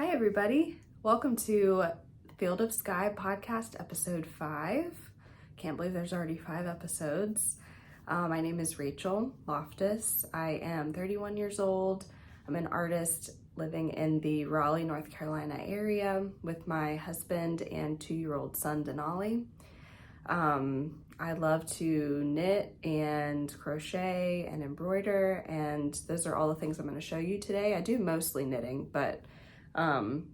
Hi everybody, welcome to Field of Skye podcast episode 5. Can't believe there's already 5 episodes. My name is Rachel Loftus. I am 31 years old. I'm an artist living in the Raleigh, North Carolina area with my husband and 2-year-old son Denali. I love to knit and crochet and embroider, and those are all the things I'm going to show you today. I do mostly knitting, but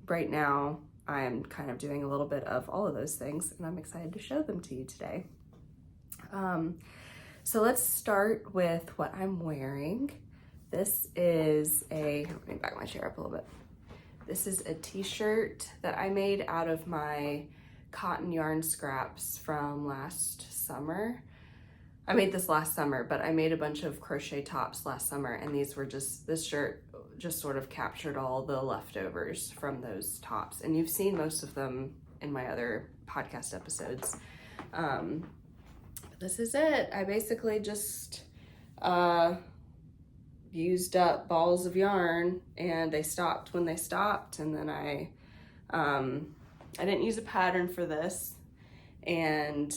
right now I'm kind of doing a little bit of all of those things, and I'm excited to show them to you today. So let's start with what I'm wearing. This is let me back my chair up a little bit. This is a t-shirt that I made out of my cotton yarn scraps from last summer. I made this last summer, but I made a bunch of crochet tops last summer, and this shirt just sort of captured all the leftovers from those tops. And you've seen most of them in my other podcast episodes. This is it. I basically just used up balls of yarn, and they stopped when they stopped, and then I didn't use a pattern for this, and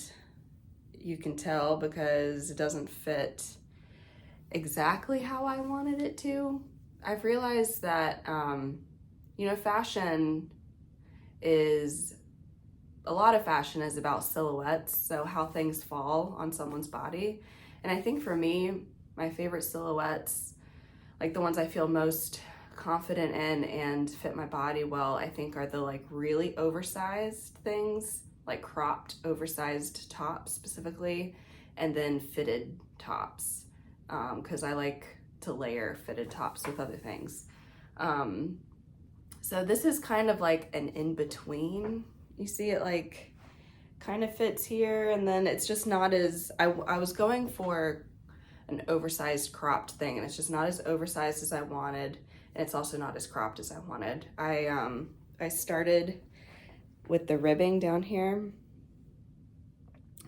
you can tell because it doesn't fit exactly how I wanted it to. I've realized that, fashion is, a lot of fashion is about silhouettes, so how things fall on someone's body. And I think for me, my favorite silhouettes, like the ones I feel most confident in and fit my body well, I think are the really oversized things, like cropped oversized tops specifically, and then fitted tops, because I like to layer fitted tops with other things. So this is kind of like an in-between. You see it kind of fits here, and then it's just not as, I was going for an oversized cropped thing, and it's just not as oversized as I wanted, and it's also not as cropped as I wanted. I started with the ribbing down here.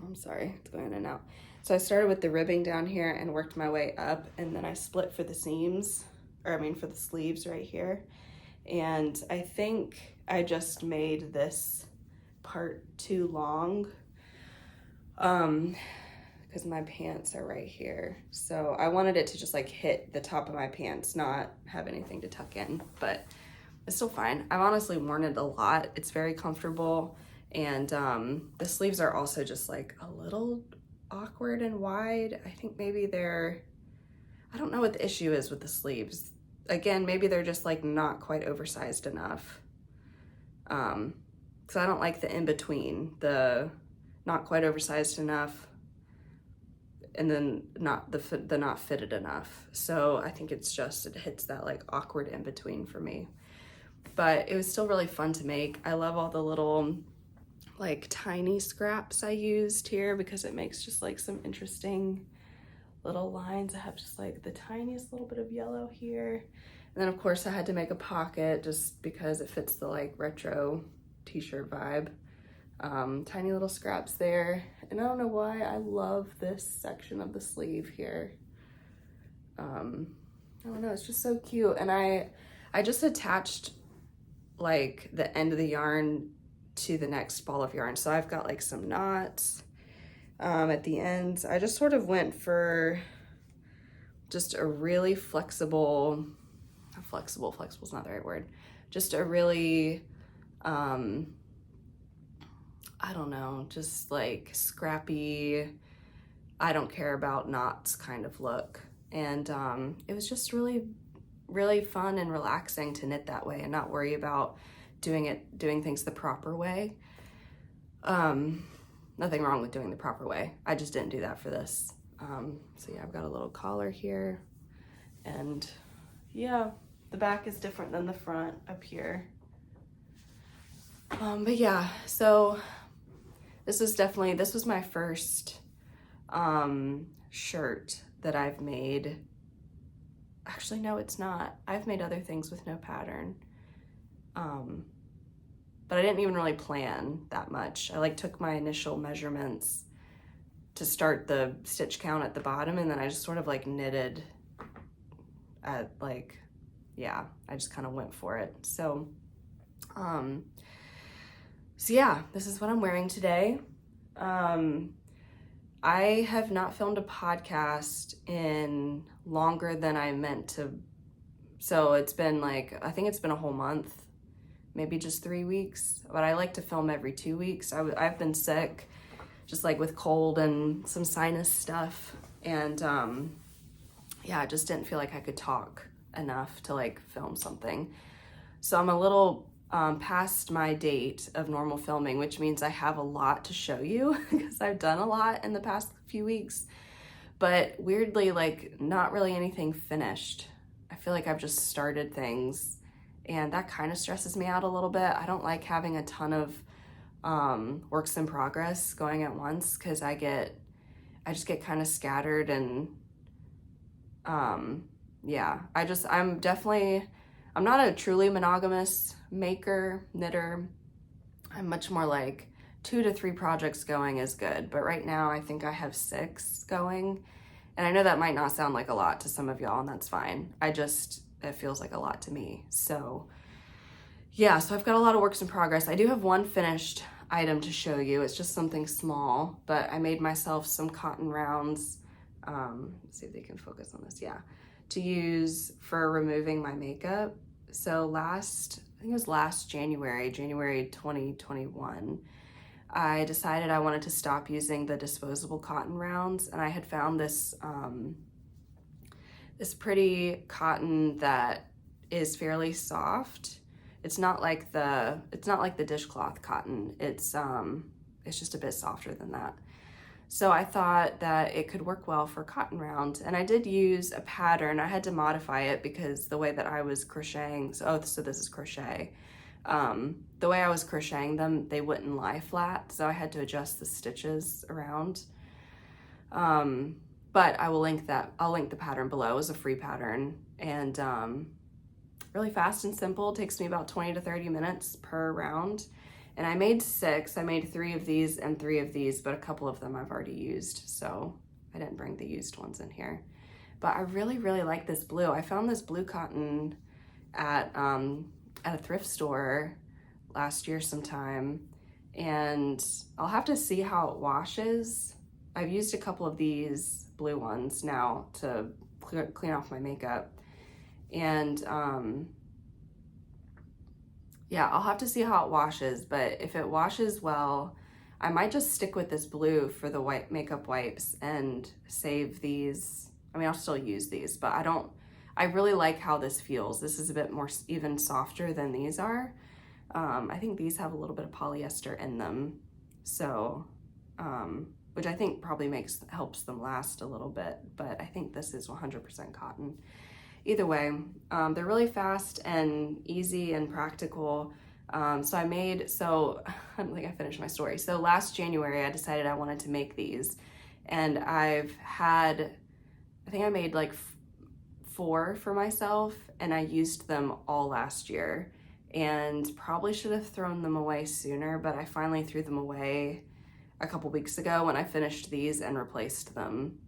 I'm sorry, it's going in and out. So I started with the ribbing down here and worked my way up, and then I split for the seams, for the sleeves right here. And I think I just made this part too long, because my pants are right here. So I wanted it to just hit the top of my pants, not have anything to tuck in, but it's still fine. I've honestly worn it a lot. It's very comfortable, and the sleeves are also just a little awkward and wide. I think maybe I don't know what the issue is with the sleeves. Again, maybe they're just not quite oversized enough. So I don't like the in-between, the not quite oversized enough, and then the not fitted enough. So I think it hits that awkward in-between for me. But it was still really fun to make. I love all the little tiny scraps I used here, because it makes just some interesting little lines. I have just the tiniest little bit of yellow here. And then of course I had to make a pocket just because it fits the retro t-shirt vibe. Tiny little scraps there. And I don't know why I love this section of the sleeve here. I don't know, it's just so cute. And I just attached the end of the yarn to the next ball of yarn. So I've got some knots at the ends. I just sort of went for just a really flexible is not the right word. Just a really, I don't know, just scrappy, I don't care about knots kind of look. And it was just really, really fun and relaxing to knit that way and not worry about doing things the proper way. Nothing wrong with doing the proper way. I just didn't do that for this. So yeah, I've got a little collar here, and yeah, the back is different than the front up here. But yeah, so this was my first shirt that I've made. Actually, no, it's not. I've made other things with no pattern. But I didn't even really plan that much. I took my initial measurements to start the stitch count at the bottom, and then I just sort of knitted at yeah, I just kind of went for it. So So yeah, this is what I'm wearing today. I have not filmed a podcast in longer than I meant to. So it's been like, I think it's been a whole month, maybe just 3 weeks, but I like to film every 2 weeks. I've been sick, just like with cold and some sinus stuff. And yeah, I just didn't feel like I could talk enough to like film something. So I'm a little past my date of normal filming, which means I have a lot to show you because I've done a lot in the past few weeks, but weirdly, like not really anything finished. I feel like I've just started things and that kind of stresses me out a little bit. I don't like having a ton of works in progress going at once because I just get kind of scattered and yeah, I'm not a truly monogamous maker, knitter. I'm much more like 2 to 3 projects going is good. But right now I think I have 6 going. And I know that might not sound like a lot to some of y'all, and that's fine. It feels like a lot to me. So yeah, so I've got a lot of works in progress. I do have one finished item to show you. It's just something small, but I made myself some cotton rounds. Let's see if they can focus on this. Yeah. To use for removing my makeup. So I think it was last January 2021, I decided I wanted to stop using the disposable cotton rounds, and I had found this this pretty cotton that is fairly soft. It's not like the dishcloth cotton. It's just a bit softer than that. So I thought that it could work well for cotton round, and I did use a pattern. I had to modify it because the way that I was crocheting, so this is crochet. The way I was crocheting them, they wouldn't lie flat, so I had to adjust the stitches around. But I'll link the pattern below. It was a free pattern, and really fast and simple. It takes me about 20 to 30 minutes per round. And I made 6. I made 3 of these and 3 of these, but a couple of them I've already used, so I didn't bring the used ones in here. But I really, really like this blue. I found this blue cotton at a thrift store last year sometime, and I'll have to see how it washes. I've used a couple of these blue ones now to clean off my makeup, and yeah, I'll have to see how it washes, but if it washes well, I might just stick with this blue for the white makeup wipes and save these. I mean, I'll still use these, but I really like how this feels. This is a bit more even softer than these are. I think these have a little bit of polyester in them, so, which I think probably helps them last a little bit, but I think this is 100% cotton. Either way, they're really fast and easy and practical. So I don't think I finished my story. So last January, I decided I wanted to make these, and I think I made like 4 for myself, and I used them all last year, and probably should have thrown them away sooner, but I finally threw them away a couple weeks ago when I finished these and replaced them.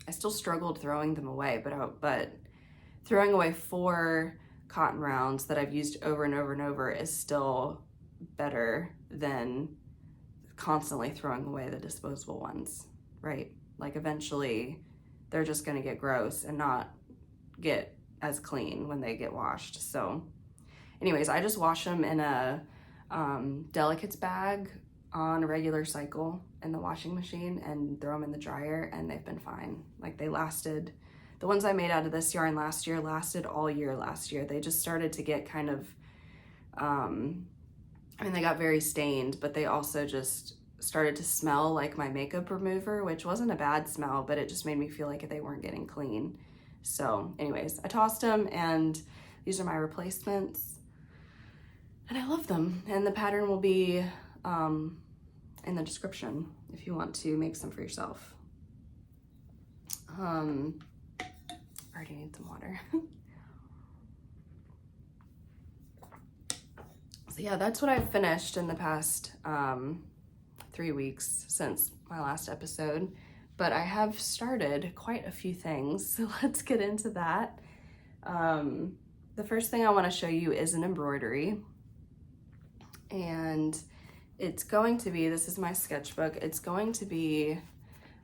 I still struggled throwing them away, but throwing away 4 cotton rounds that I've used over and over and over is still better than constantly throwing away the disposable ones, right? Like eventually they're just gonna get gross and not get as clean when they get washed. So anyways, I just wash them in a delicates bag on a regular cycle in the washing machine and throw them in the dryer, and they've been fine. Like the ones I made out of this yarn last year lasted all year last year. They just started to get kind of, they got very stained, but they also just started to smell like my makeup remover, which wasn't a bad smell, but it just made me feel like they weren't getting clean. So anyways, I tossed them, and these are my replacements, and I love them. And the pattern will be in the description if you want to make some for yourself. I already need some water. So yeah, that's what I've finished in the past 3 weeks since my last episode, but I have started quite a few things, so let's get into that. the first thing I want to show you is an embroidery, and it's going to be, this is my sketchbook, it's going to be,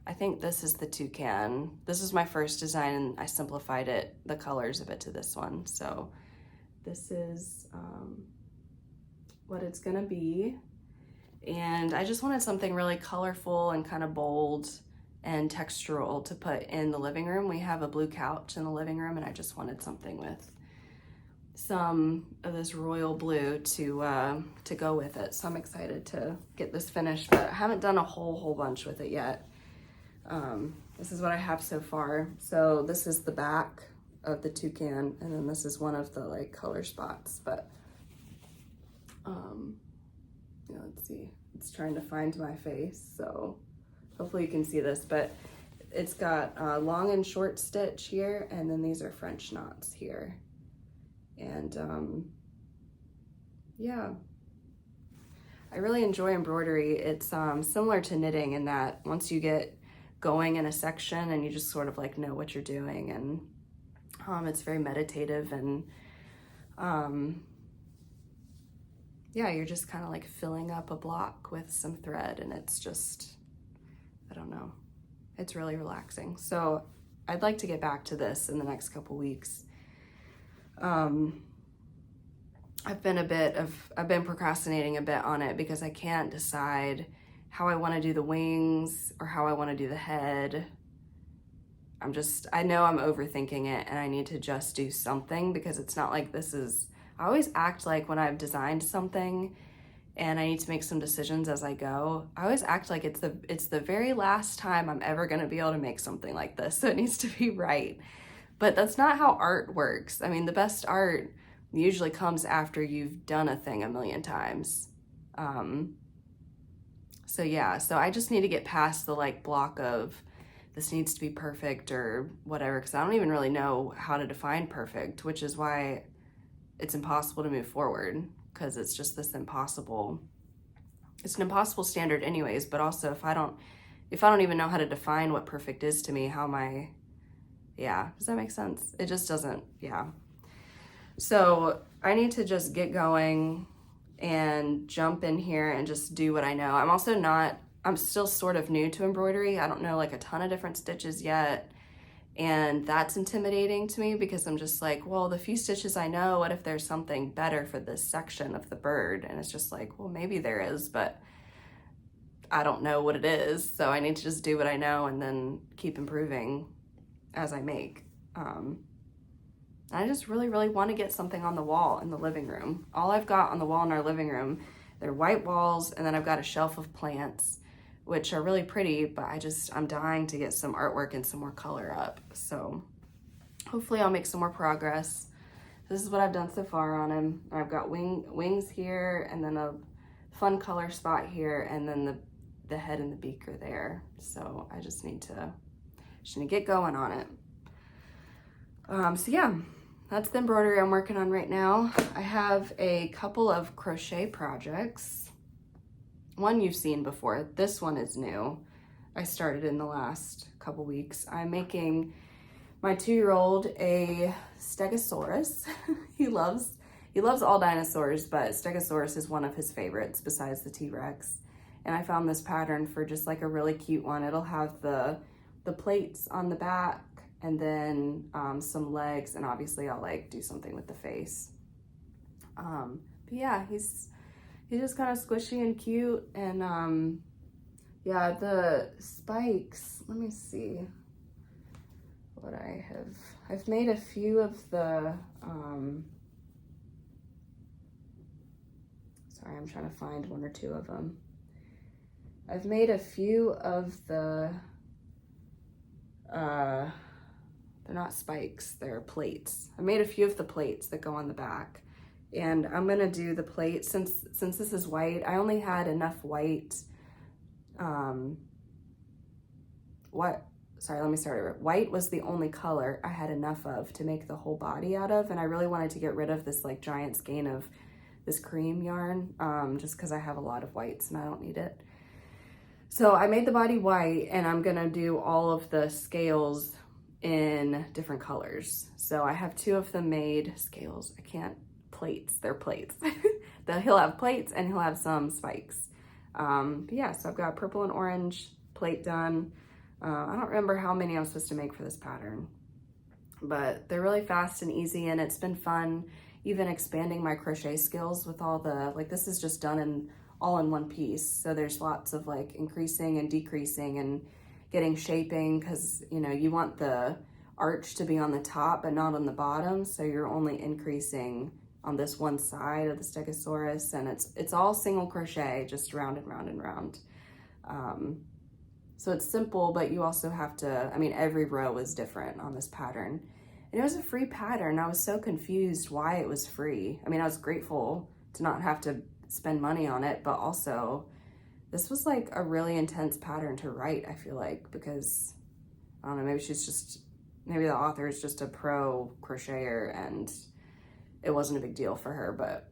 I think this is the Toucan. This is my first design and I simplified it, the colors of it, to this one. So this is what it's gonna be. And I just wanted something really colorful and kind of bold and textural to put in the living room. We have a blue couch in the living room and I just wanted something with some of this royal blue to go with it. So I'm excited to get this finished, but I haven't done a whole bunch with it yet. This is what I have so far. So this is the back of the Toucan, and then this is one of the like color spots, but yeah, let's see, it's trying to find my face, so hopefully you can see this, but it's got a long and short stitch here, and then these are French knots here. And yeah, I really enjoy embroidery. It's similar to knitting in that once you get going in a section and you just sort of like know what you're doing, and it's very meditative, and yeah, you're just kind of like filling up a block with some thread, and it's just, I don't know, it's really relaxing. So I'd like to get back to this in the next couple weeks. I've been procrastinating a bit on it because I can't decide how I want to do the wings or how I want to do the head. I know I'm overthinking it, and I need to just do something, because it's not like I always act like when I've designed something and I need to make some decisions as I go, I always act like it's the very last time I'm ever going to be able to make something like this. So it needs to be right. But that's not how art works. I mean, the best art usually comes after you've done a thing a million times. So yeah, so I just need to get past the like block of this needs to be perfect or whatever, because I don't even really know how to define perfect, which is why it's impossible to move forward, because it's just it's an impossible standard anyways. But also if I don't even know how to define what perfect is to me, how am I, yeah, does that make sense? It just doesn't, yeah. So I need to just get going and jump in here and just do what I know. I'm still sort of new to embroidery. I don't know like a ton of different stitches yet. And that's intimidating to me, because I'm just like, well, the few stitches I know, what if there's something better for this section of the bird? And it's just like, well, maybe there is, but I don't know what it is. So I need to just do what I know and then keep improving as I make. I just really want to get something on the wall in the living room. All I've got on the wall in our living room, they're white walls, and then I've got a shelf of plants, which are really pretty, but I'm dying to get some artwork and some more color up. So hopefully I'll make some more progress. This is what I've done so far on him. I've got wings here, and then a fun color spot here, and then the head and the beak are there. So I just need to get going on it. So yeah, that's the embroidery I'm working on right now. I have a couple of crochet projects. One you've seen before. This one is new. I started in the last couple weeks. I'm making my 2-year-old a Stegosaurus. He loves all dinosaurs, but Stegosaurus is one of his favorites besides the T-Rex. And I found this pattern for just like a really cute one. It'll have the plates on the back, and then some legs, and obviously I'll like do something with the face. But yeah, he's just kind of squishy and cute. And yeah, the spikes, let me see what I've made a few of the sorry, I'm trying to find one or two of them. I've made a few of the they're not spikes, they're plates. I made a few of the plates that go on the back, and I'm gonna do the plate, since this is white, I only had enough white, let me start over. White was the only color I had enough of to make the whole body out of, and I really wanted to get rid of this like giant skein of this cream yarn, just because I have a lot of whites and I don't need it. So I made the body white, and I'm gonna do all of the scales in different colors. So I have 2 of them made. Scales, I can't, plates, they're plates. He'll have plates and he'll have some spikes. But yeah, so I've got purple and orange plate done. I don't remember how many I'm supposed to make for this pattern, but they're really fast and easy, and it's been fun even expanding my crochet skills with all the, like, this is just done all in one piece. So there's lots of like increasing and decreasing and getting shaping, because you know, you want the arch to be on the top but not on the bottom. So you're only increasing on this one side of the Stegosaurus, and it's all single crochet, just round and round and round. So it's simple, but you also have to, I mean, every row is different on this pattern. And it was a free pattern. I was so confused why it was free. I mean, I was grateful to not have to spend money on it, but also this was like a really intense pattern to write, I feel like, because I don't know, maybe the author is just a pro crocheter and it wasn't a big deal for her. But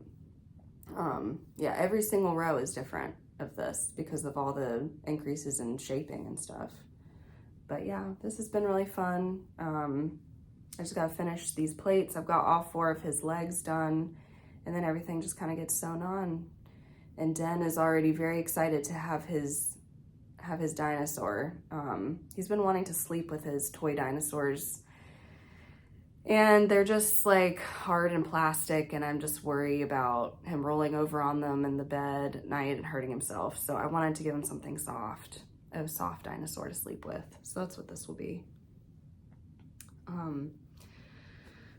yeah, every single row is different of this because of all the increases in shaping and stuff. But yeah, this has been really fun. I just gotta finish these plates. I've got all 4 of his legs done, and then everything just kind of gets sewn on. And Den is already very excited to have his dinosaur. He's been wanting to sleep with his toy dinosaurs, and they're just like hard and plastic, and I'm just worried about him rolling over on them in the bed at night and hurting himself. So I wanted to give him something soft, a soft dinosaur to sleep with. So that's what this will be.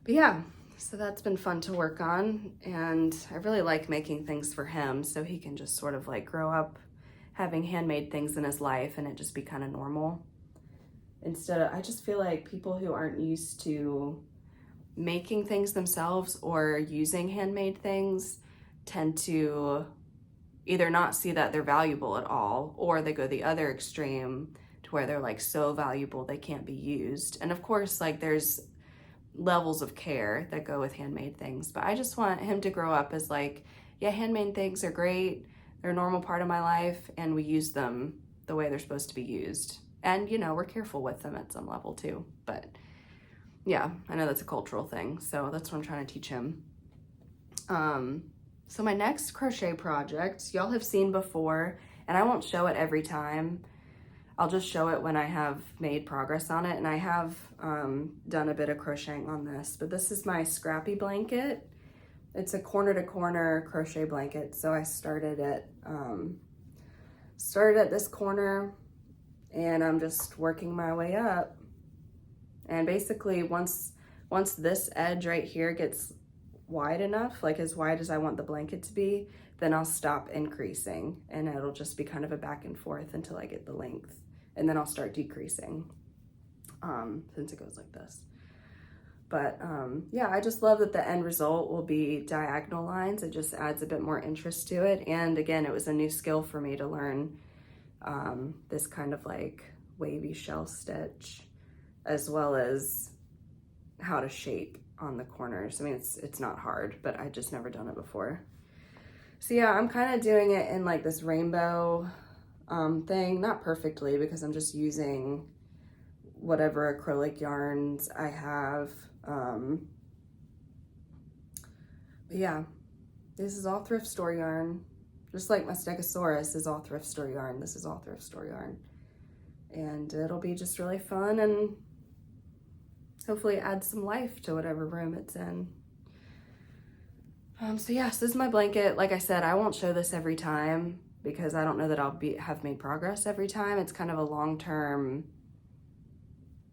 But yeah, so that's been fun to work on, and I really like making things for him so he can just sort of like grow up having handmade things in his life and it just be kind of normal. Instead of, I just feel like people who aren't used to making things themselves or using handmade things tend to either not see that they're valuable at all, or they go the other extreme to where they're like so valuable they can't be used. And of course, like, there's levels of care that go with handmade things, but I just want him to grow up as like, yeah, handmade things are great, they're a normal part of my life, and we use them the way they're supposed to be used. And you know, we're careful with them at some level too. But yeah, I know that's a cultural thing, so that's what I'm trying to teach him. So my next crochet project, y'all have seen before, and I won't show it every time. I'll just show it when I have made progress on it, and I have done a bit of crocheting on this, but this is my Scrappy Blanket. It's a corner-to-corner crochet blanket, so I started at this corner, and I'm just working my way up. And basically, once this edge right here gets wide enough, like as wide as I want the blanket to be, then I'll stop increasing, and it'll just be kind of a back and forth until I get the length. And then I'll start decreasing, since it goes like this. But yeah, I just love that the end result will be diagonal lines. It just adds a bit more interest to it. And again, it was a new skill for me to learn this kind of like wavy shell stitch, as well as how to shape on the corners. I mean, it's not hard, but I just never done it before. So yeah, I'm kind of doing it in like this rainbow thing, not perfectly because I'm just using whatever acrylic yarns I have. But yeah, this is all thrift store yarn. Just like my Stegosaurus is all thrift store yarn, this is all thrift store yarn. And it'll be just really fun and hopefully add some life to whatever room it's in. So yes, this is my blanket. Like I said, I won't show this every time because I don't know that I'll have made progress every time. It's kind of a long-term,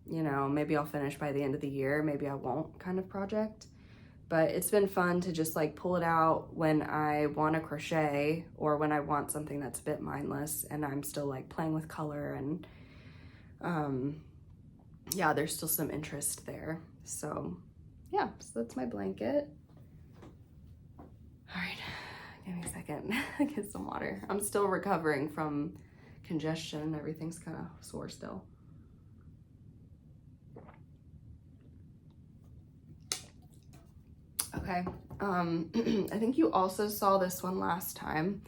you know, maybe I'll finish by the end of the year, maybe I won't kind of project. But it's been fun to just like pull it out when I want to crochet or when I want something that's a bit mindless and I'm still like playing with color, and yeah, there's still some interest there. So yeah, so that's my blanket. All right, give me a second, get some water. I'm still recovering from congestion. Everything's kind of sore still. Okay, I think you also saw this one last time,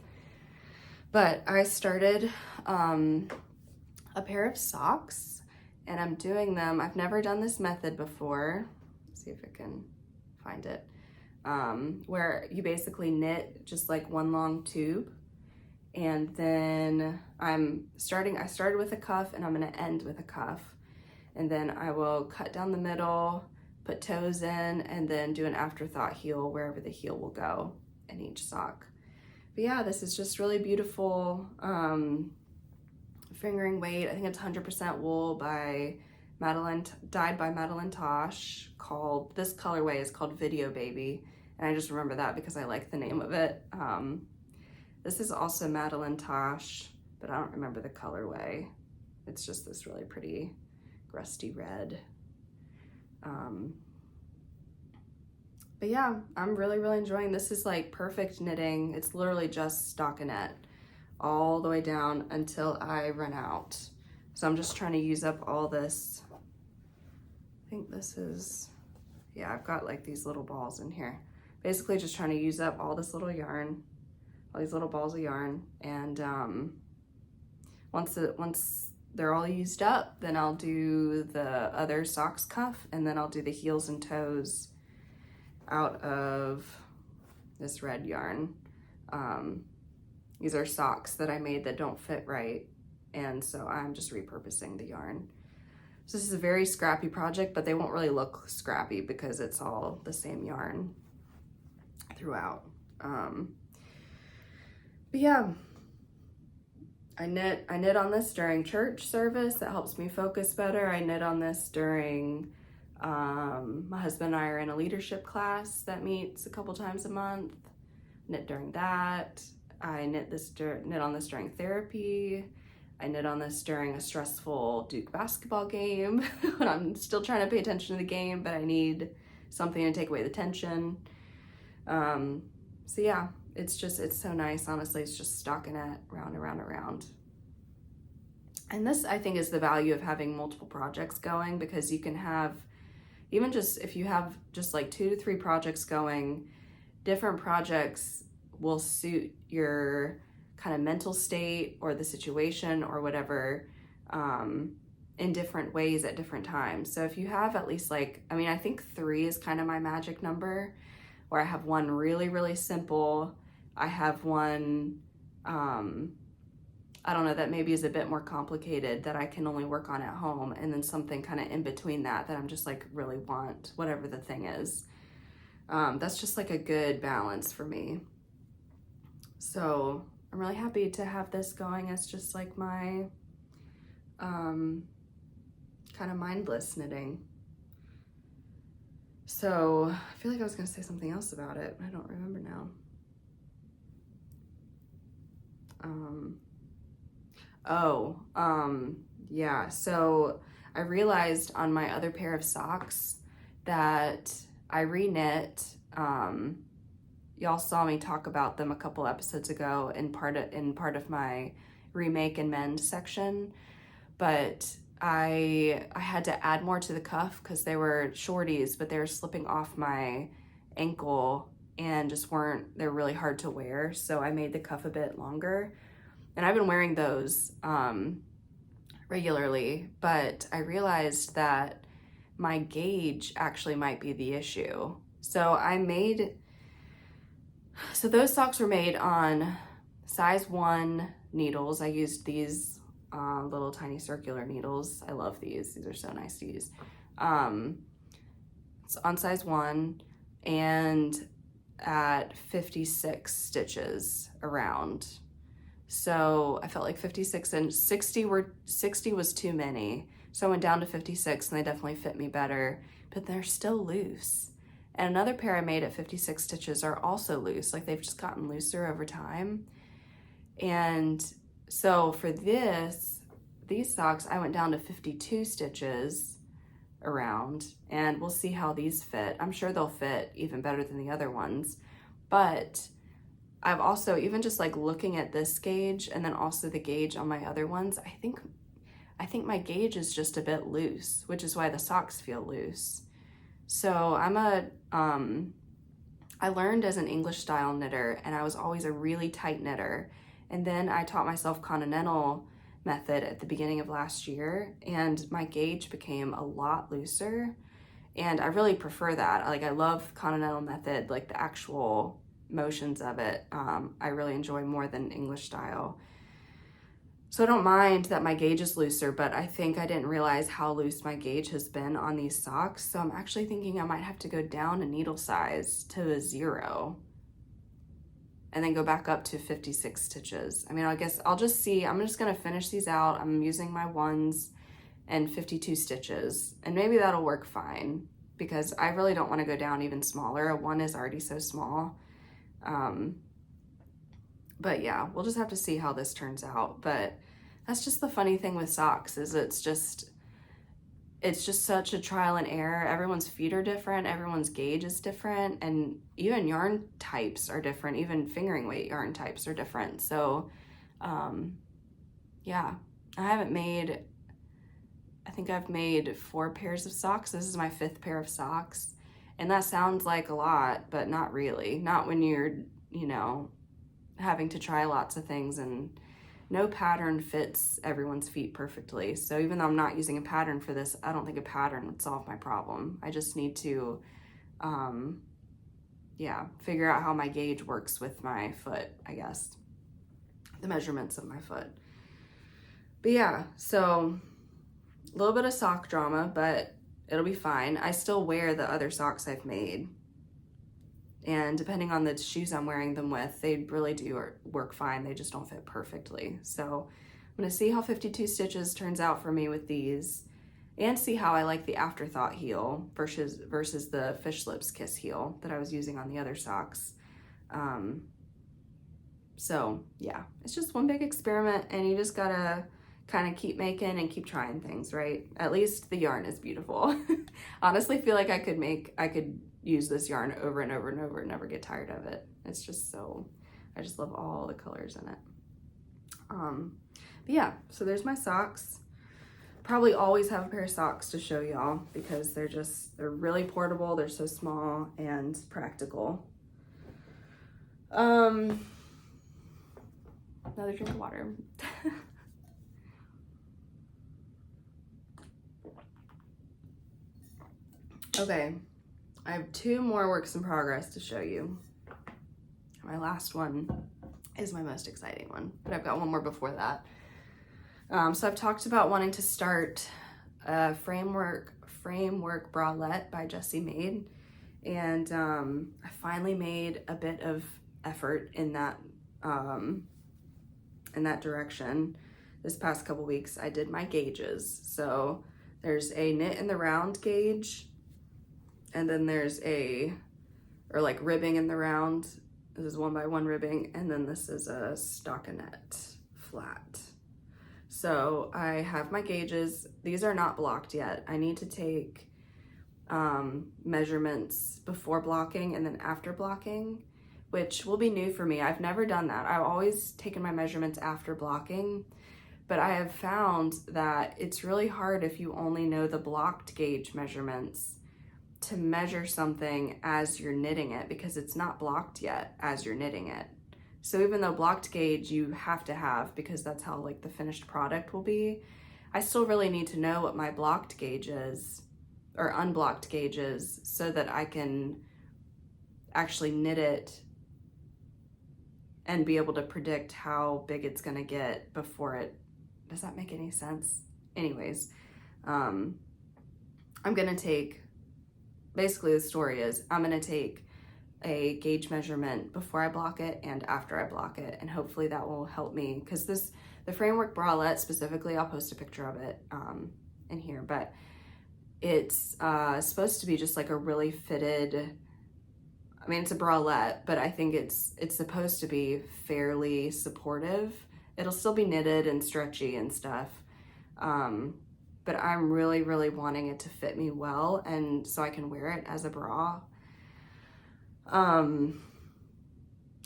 but I started a pair of socks, and I'm doing them. I've never done this method before. Let's see if I can find it. Where you basically knit just like one long tube, and then I started with a cuff and I'm gonna end with a cuff, and then I will cut down the middle, put toes in, and then do an afterthought heel wherever the heel will go in each sock. But yeah, this is just really beautiful fingering weight. I think it's 100% wool by Madeline, dyed by Madeline Tosh. This colorway is called Video Baby, and I just remember that because I like the name of it. This is also Madeline Tosh, but I don't remember the colorway. It's just this really pretty rusty red. But yeah, I'm really enjoying this. Is like perfect knitting. It's literally just stockinette all the way down until I run out. So I'm just trying to use up all this. I think this is, yeah, I've got like these little balls in here. Basically just trying to use up all this little yarn, all these little balls of yarn. And once they're all used up, then I'll do the other socks cuff, and then I'll do the heels and toes out of this red yarn. These are socks that I made that don't fit right, and so I'm just repurposing the yarn. So this is a very scrappy project, but they won't really look scrappy because it's all the same yarn throughout. But yeah, I knit on this during church service. That helps me focus better. I knit on this during, my husband and I are in a leadership class that meets a couple times a month. Knit during that. I knit on this during therapy. I knit on this during a stressful Duke basketball game when I'm still trying to pay attention to the game, but I need something to take away the tension. So yeah, it's so nice. Honestly, it's just stockinette round and round and round. And this, I think, is the value of having multiple projects going, because you can have, even just if you have just like 2 to 3 projects going, different projects will suit your kind of mental state or the situation or whatever, in different ways at different times. So if you have at least like, I mean, I think 3 is kind of my magic number, where I have one really simple, I have one, I don't know, that maybe is a bit more complicated that I can only work on at home, and then something kind of in between that I'm just like really want, whatever the thing is. That's just like a good balance for me. So I'm really happy to have this going as just like my kind of mindless knitting. So I feel like I was gonna say something else about it, but I don't remember now. Yeah, so I realized on my other pair of socks that I re-knit. Y'all saw me talk about them a couple episodes ago in part of my remake and mend section, but I had to add more to the cuff because they were shorties, but they were slipping off my ankle and they're really hard to wear. So I made the cuff a bit longer, and I've been wearing those regularly, but I realized that my gauge actually might be the issue. So those socks were made on size 1 needles. I used these little tiny circular needles. I love these. These are so nice to use. It's on size 1 and at 56 stitches around. So I felt like 56 and 60 was too many. So I went down to 56, and they definitely fit me better, but they're still loose. And another pair I made at 56 stitches are also loose. Like, they've just gotten looser over time. And so for these socks, I went down to 52 stitches around, and we'll see how these fit. I'm sure they'll fit even better than the other ones. But I've also, even just like looking at this gauge and then also the gauge on my other ones, I think my gauge is just a bit loose, which is why the socks feel loose. So I learned as an English style knitter, and I was always a really tight knitter. And then I taught myself continental method at the beginning of last year, and my gauge became a lot looser, and I really prefer that. Like, I love continental method, like the actual motions of it. I really enjoy more than English style. So I don't mind that my gauge is looser, but I think I didn't realize how loose my gauge has been on these socks. So I'm actually thinking I might have to go down a needle size to a 0 and then go back up to 56 stitches. I mean, I guess I'll just see. I'm just gonna finish these out. I'm using my 1s and 52 stitches, and maybe that'll work fine because I really don't wanna go down even smaller. A 1 is already so small. But yeah, we'll just have to see how this turns out. But that's just the funny thing with socks, is it's just such a trial and error. Everyone's feet are different, everyone's gauge is different, and even yarn types are different. Even fingering weight yarn types are different. So yeah, I think I've made 4 pairs of socks. This is my 5th pair of socks, and that sounds like a lot, but not really. Not when you're, you know, having to try lots of things, and no pattern fits everyone's feet perfectly. So even though I'm not using a pattern for this, I don't think a pattern would solve my problem. I just need to, yeah, figure out how my gauge works with my foot, I guess, the measurements of my foot. But yeah, so a little bit of sock drama, but it'll be fine. I still wear the other socks I've made, and depending on the shoes I'm wearing them with, they really do work fine. They just don't fit perfectly. So I'm gonna see how 52 stitches turns out for me with these, and see how I like the Afterthought heel versus the Fish Lips Kiss heel that I was using on the other socks. So yeah, it's just one big experiment, and you just gotta kind of keep making and keep trying things, right? At least the yarn is beautiful. Honestly, feel like I could use this yarn over and over and over and never get tired of it. It's just so, I just love all the colors in it. But yeah, so there's my socks. Probably always have a pair of socks to show y'all because they're really portable, they're so small and practical. Another drink of water. Okay, I have 2 more works in progress to show you. My last one is my most exciting one, but I've got one more before that. So I've talked about wanting to start a framework bralette by Jessie Maed, and I finally made a bit of effort in that direction. This past couple weeks, I did my gauges. So there's a knit in the round gauge, and then there's like ribbing in the round. This is 1x1 ribbing, and then this is a stockinette flat. So I have my gauges. These are not blocked yet. I need to take measurements before blocking and then after blocking, which will be new for me. I've never done that. I've always taken my measurements after blocking, but I have found that it's really hard if you only know the blocked gauge measurements to measure something as you're knitting it, because it's not blocked yet as you're knitting it. So even though blocked gauge you have to have, because that's how like the finished product will be, I still really need to know what my blocked gauge is or unblocked gauge is so that I can actually knit it and be able to predict how big it's gonna get before it. Does that make any sense? Anyways, I'm gonna take, basically the story is I'm gonna take a gauge measurement before I block it and after I block it, and hopefully that will help me, because the framework bralette specifically, I'll post a picture of it in here, but it's supposed to be just like a really fitted, I mean, it's a bralette, but I think it's supposed to be fairly supportive. It'll still be knitted and stretchy and stuff, but I'm really, really wanting it to fit me well, and so I can wear it as a bra. And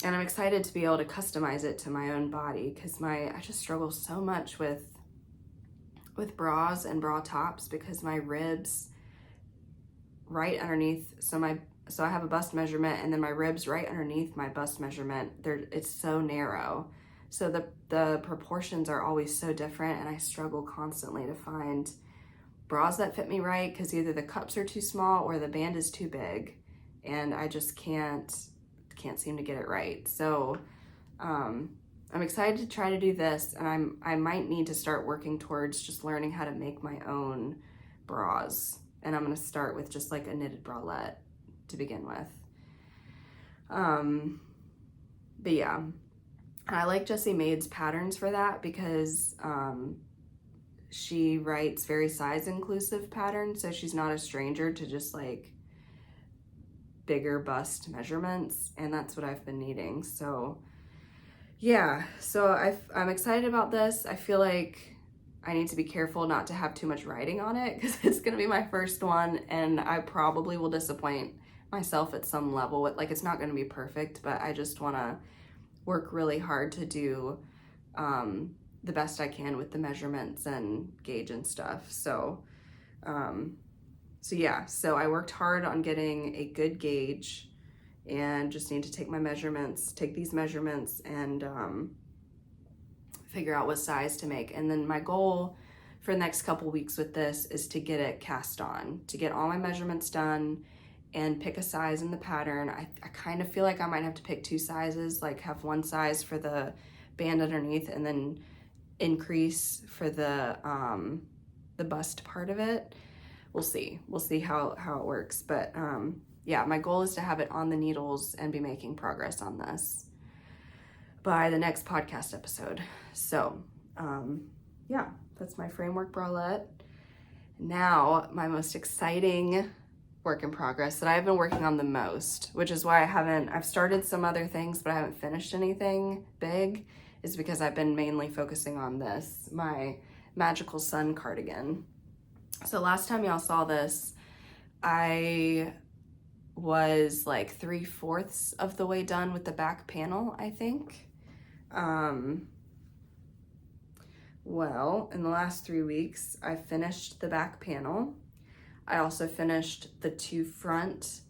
I'm excited to be able to customize it to my own body, because I just struggle so much with bras and bra tops, because my ribs right underneath, so I have a bust measurement, and then my ribs right underneath my bust measurement, it's so narrow. So the proportions are always so different, and I struggle constantly to find bras that fit me right, because either the cups are too small or the band is too big, and I just can't seem to get it right. So I'm excited to try to do this, and I might need to start working towards just learning how to make my own bras. And I'm gonna start with just like a knitted bralette to begin with. But yeah, I like Jessie Maed's patterns for that, because she writes very size inclusive patterns, so she's not a stranger to just like bigger bust measurements, and that's what I've been needing. So yeah, so I'm excited about this. I feel like I need to be careful not to have too much writing on it, because it's gonna be my first one, and I probably will disappoint myself at some level. Like, it's not gonna be perfect, but I just wanna work really hard to do the best I can with the measurements and gauge and stuff. So yeah, so I worked hard on getting a good gauge, and just need to take these measurements and figure out what size to make. And then my goal for the next couple weeks with this is to get it cast on, to get all my measurements done and pick a size in the pattern. I kind of feel like I might have to pick 2 sizes, like have one size for the band underneath and then increase for the bust part of it. We'll see how it works. But yeah, my goal is to have it on the needles and be making progress on this by the next podcast episode. So yeah, that's my framework bralette. Now, my most exciting work in progress that I've been working on the most, which is why I've started some other things, but I haven't finished anything big, is because I've been mainly focusing on this, my Magical Sun cardigan. So last time y'all saw this, I was like 3/4 of the way done with the back panel, I think. Well, in the last 3 weeks, I finished the back panel. I also finished the 2 front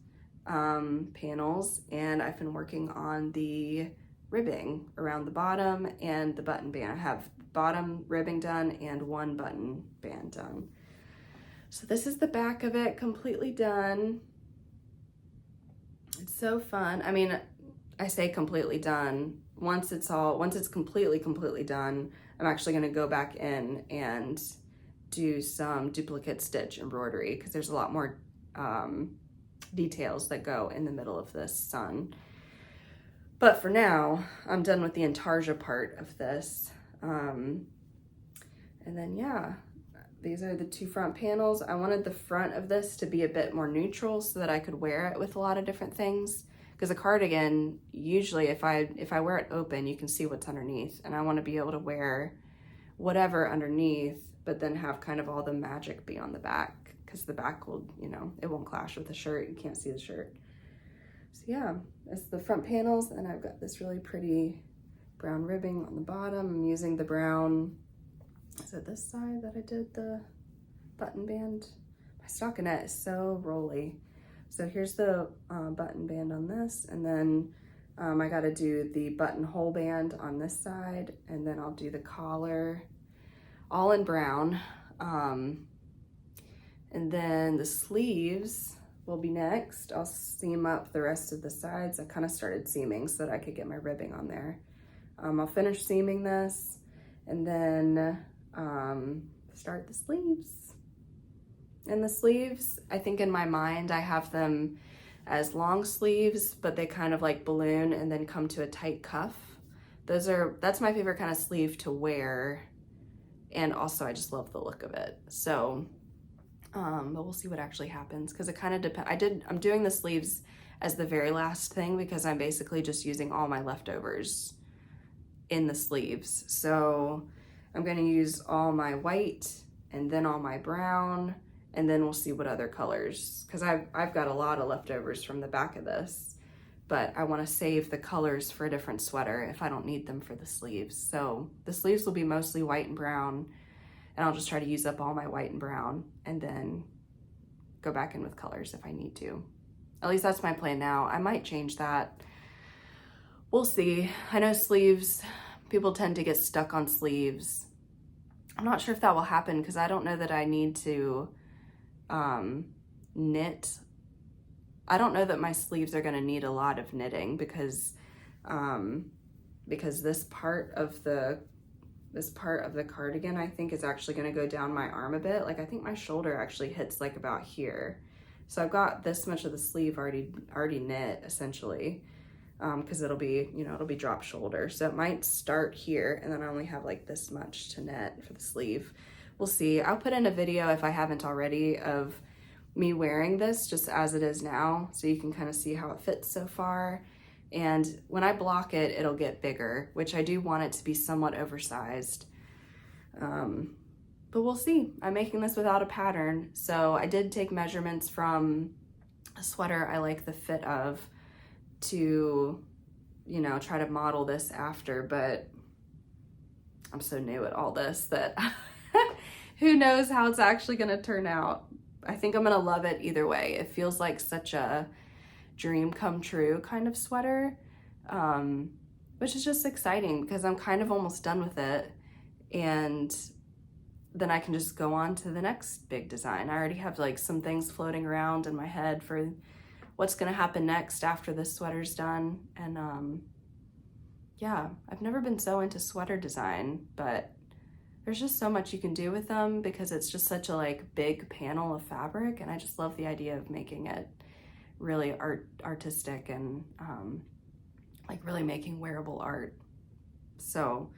panels, and I've been working on the ribbing around the bottom and the button band. I have bottom ribbing done and 1 button band done. So this is the back of it, completely done. It's so fun. I mean, I say completely done. Once it's completely done, I'm actually gonna go back in and do some duplicate stitch embroidery, because there's a lot more details that go in the middle of this sun. But for now, I'm done with the intarsia part of this. And then yeah, these are the 2 front panels. I wanted the front of this to be a bit more neutral so that I could wear it with a lot of different things. Because a cardigan, usually if I wear it open, you can see what's underneath. And I want to be able to wear whatever underneath, but then have kind of all the magic be on the back. Because the back will, it won't clash with the shirt. You can't see the shirt. So yeah, that's the front panels. And I've got this really pretty brown ribbing on the bottom. I'm using the brown, is it this side that I did the button band? My stockinette is so rolly. So here's the button band on this, and then I gotta do the buttonhole band on this side, and then I'll do the collar all in brown. And then the sleeves will be next. I'll seam up the rest of the sides. I kind of started seaming so that I could get my ribbing on there. I'll finish seaming this, and then start the sleeves. And the sleeves, I think in my mind, I have them as long sleeves, but they kind of like balloon and then come to a tight cuff. That's my favorite kind of sleeve to wear. And also I just love the look of it. So, but we'll see what actually happens, because it kind of depends. I'm doing the sleeves as the very last thing, because I'm basically just using all my leftovers in the sleeves. So I'm gonna use all my white and then all my brown, and then we'll see what other colors, because I've got a lot of leftovers from the back of this, but I want to save the colors for a different sweater if I don't need them for the sleeves. So the sleeves will be mostly white and brown, and I'll just try to use up all my white and brown and then go back in with colors if I need to. At least that's my plan now. I might change that. We'll see. I know sleeves people tend to get stuck on sleeves. I'm not sure if that will happen because I don't know that I need to knit. I don't know that my sleeves are going to need a lot of knitting because this part of the cardigan I think is actually going to go down my arm a bit. Like I think my shoulder actually hits like about here. So I've got this much of the sleeve already knit essentially, because it'll be, you know, it'll be drop shoulder. So it might start here and then I only have like this much to knit for the sleeve. We'll see. I'll put in a video if I haven't already of me wearing this just as it is now, so you can kind of see how it fits so far. And when I block it, it'll get bigger, which I do want it to be somewhat oversized. But we'll see. I'm making this without a pattern. So I did take measurements from a sweater I like the fit of to, you know, try to model this after, but I'm so new at all this that who knows how it's actually gonna turn out. I think I'm gonna love it either way. It feels like such a dream come true kind of sweater, which is just exciting because I'm kind of almost done with it. And then I can just go on to the next big design. I already have like some things floating around in my head for what's gonna happen next after this sweater's done. And yeah, I've never been so into sweater design, but there's just so much you can do with them because it's just such a like big panel of fabric, and I just love the idea of making it really artistic and like really making wearable art. So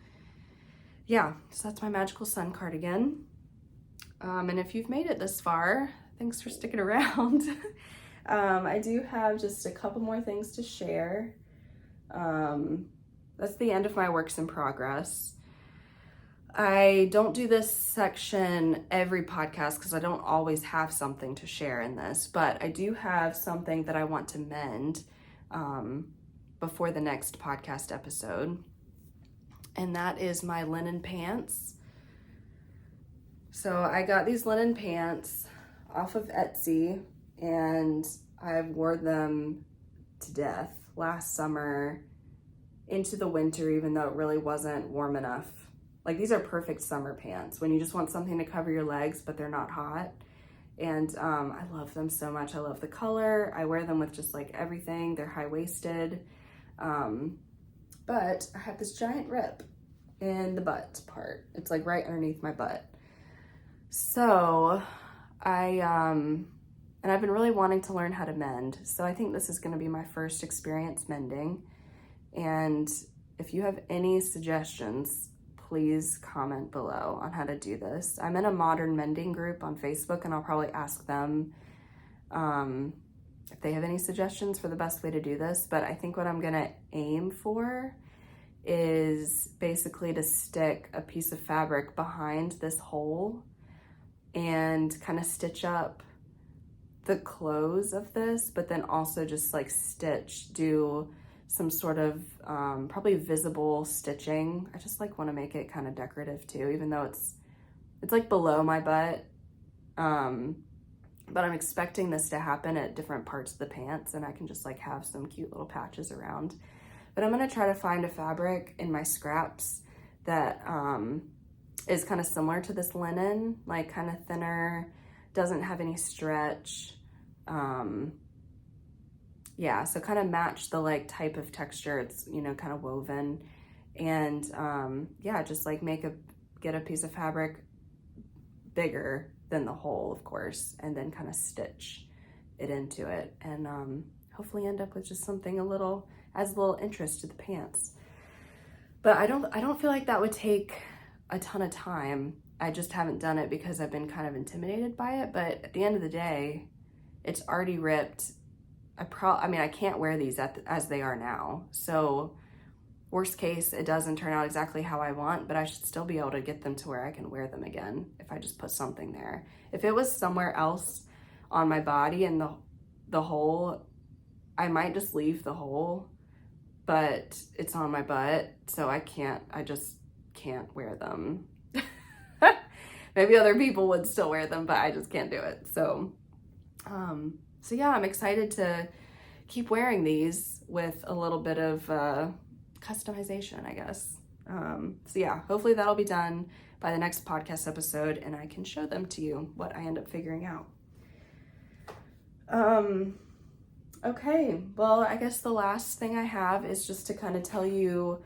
yeah, so that's my magical sun cardigan. And if you've made it this far, thanks for sticking around. I do have just a couple more things to share. That's the end of my works in progress. I don't do this section every podcast because I don't always have something to share in this, but I do have something that I want to mend before the next podcast episode. And that is my linen pants. So I got these linen pants off of Etsy and I've worn them to death last summer into the winter, even though it really wasn't warm enough. Like these are perfect summer pants when you just want something to cover your legs, but they're not hot. And I love them so much. I love the color. I wear them with just like everything. They're high-waisted. But I have this giant rip in the butt part. It's like right underneath my butt. So and I've been really wanting to learn how to mend. So I think this is gonna be my first experience mending. And if you have any suggestions, please comment below on how to do this. I'm in a modern mending group on Facebook and I'll probably ask them if they have any suggestions for the best way to do this. But I think what I'm gonna aim for is basically to stick a piece of fabric behind this hole and kind of stitch up the close of this, but then also just like do some sort of probably visible stitching. I just like want to make it kind of decorative too, even though it's like below my butt. But I'm expecting this to happen at different parts of the pants and I can just like have some cute little patches around. But I'm gonna try to find a fabric in my scraps that is kind of similar to this linen, like kind of thinner, doesn't have any stretch. Yeah, so kind of match the like type of texture. It's, you know, kind of woven. And yeah, just like get a piece of fabric bigger than the hole, of course, and then kind of stitch it into it. And hopefully end up with just something adds a little interest to the pants. But I don't feel like that would take a ton of time. I just haven't done it because I've been kind of intimidated by it. But at the end of the day, it's already ripped. I mean, I can't wear these as they are now. So worst case, it doesn't turn out exactly how I want, but I should still be able to get them to where I can wear them again if I just put something there. If it was somewhere else on my body and the hole, I might just leave the hole, but it's on my butt, so I just can't wear them. Maybe other people would still wear them, but I just can't do it. So yeah, I'm excited to keep wearing these with a little bit of customization, I guess. So yeah, hopefully that'll be done by the next podcast episode and I can show them to you what I end up figuring out. Okay, well, I guess the last thing I have is just to kind of tell you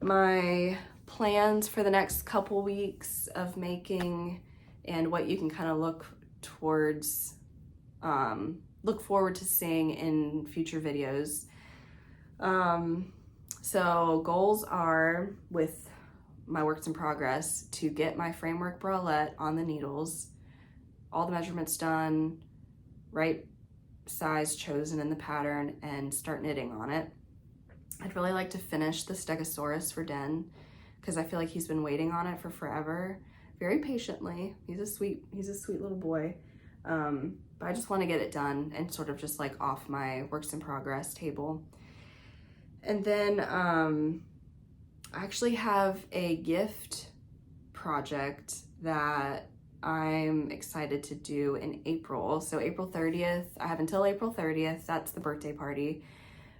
my plans for the next couple weeks of making and what you can kind of look towards, look forward to seeing in future videos. So goals are, with my works in progress, to get my framework bralette on the needles, all the measurements done, right size chosen in the pattern, and start knitting on it. I'd really like to finish the Stegosaurus for Den because I feel like he's been waiting on it for forever, very patiently. He's a sweet little boy. But I just want to get it done and sort of just like off my works in progress table. And then I actually have a gift project that I'm excited to do in April. So April 30th, I have until April 30th, that's the birthday party.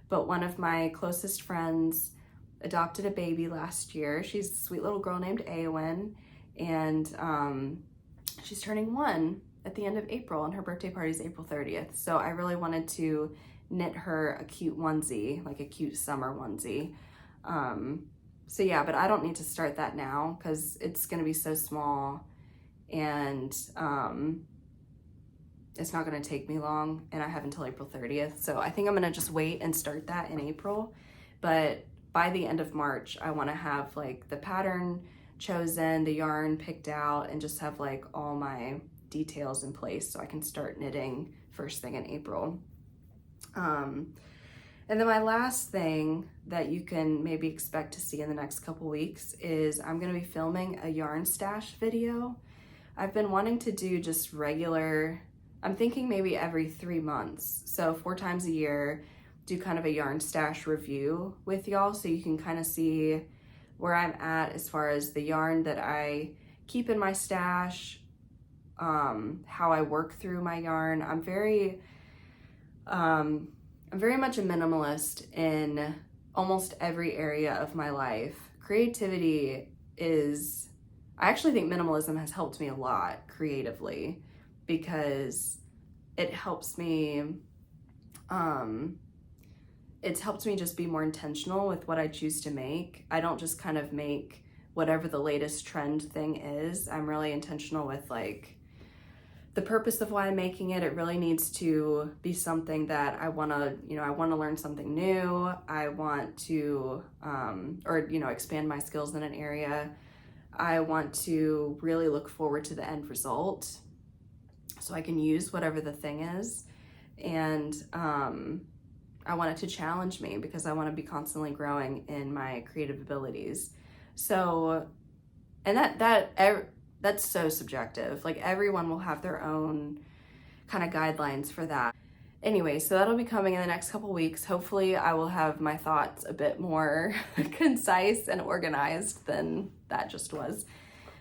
But one of my closest friends adopted a baby last year. She's a sweet little girl named Aowen, and she's turning 1 at the end of April, and her birthday party is April 30th. So I really wanted to knit her a cute onesie, like a cute summer onesie. So yeah, but I don't need to start that now because it's gonna be so small, and it's not gonna take me long, and I have until April 30th. So I think I'm gonna just wait and start that in April. But by the end of March, I wanna have like the pattern chosen, the yarn picked out, and just have like all my details in place so I can start knitting first thing in April. And then my last thing that you can maybe expect to see in the next couple weeks is I'm gonna be filming a yarn stash video. I've been wanting to do just regular, I'm thinking maybe every 3 months. So 4 times a year, do kind of a yarn stash review with y'all so you can kind of see where I'm at as far as the yarn that I keep in my stash, how I work through my yarn. I'm very much a minimalist in almost every area of my life. Creativity is, I actually think minimalism has helped me a lot creatively because it helps me, it's helped me just be more intentional with what I choose to make. I don't just kind of make whatever the latest trend thing is. I'm really intentional with like the purpose of why I'm making it. It really needs to be something that I want to learn something new. I want to, expand my skills in an area. I want to really look forward to the end result so I can use whatever the thing is. And I want it to challenge me because I want to be constantly growing in my creative abilities. So, and that's so subjective. Like everyone will have their own kind of guidelines for that. Anyway, so that'll be coming in the next couple weeks. Hopefully I will have my thoughts a bit more concise and organized than that just was.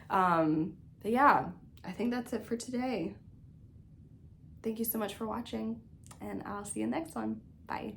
But yeah, I think that's it for today. Thank you so much for watching, and I'll see you in the next one. Bye.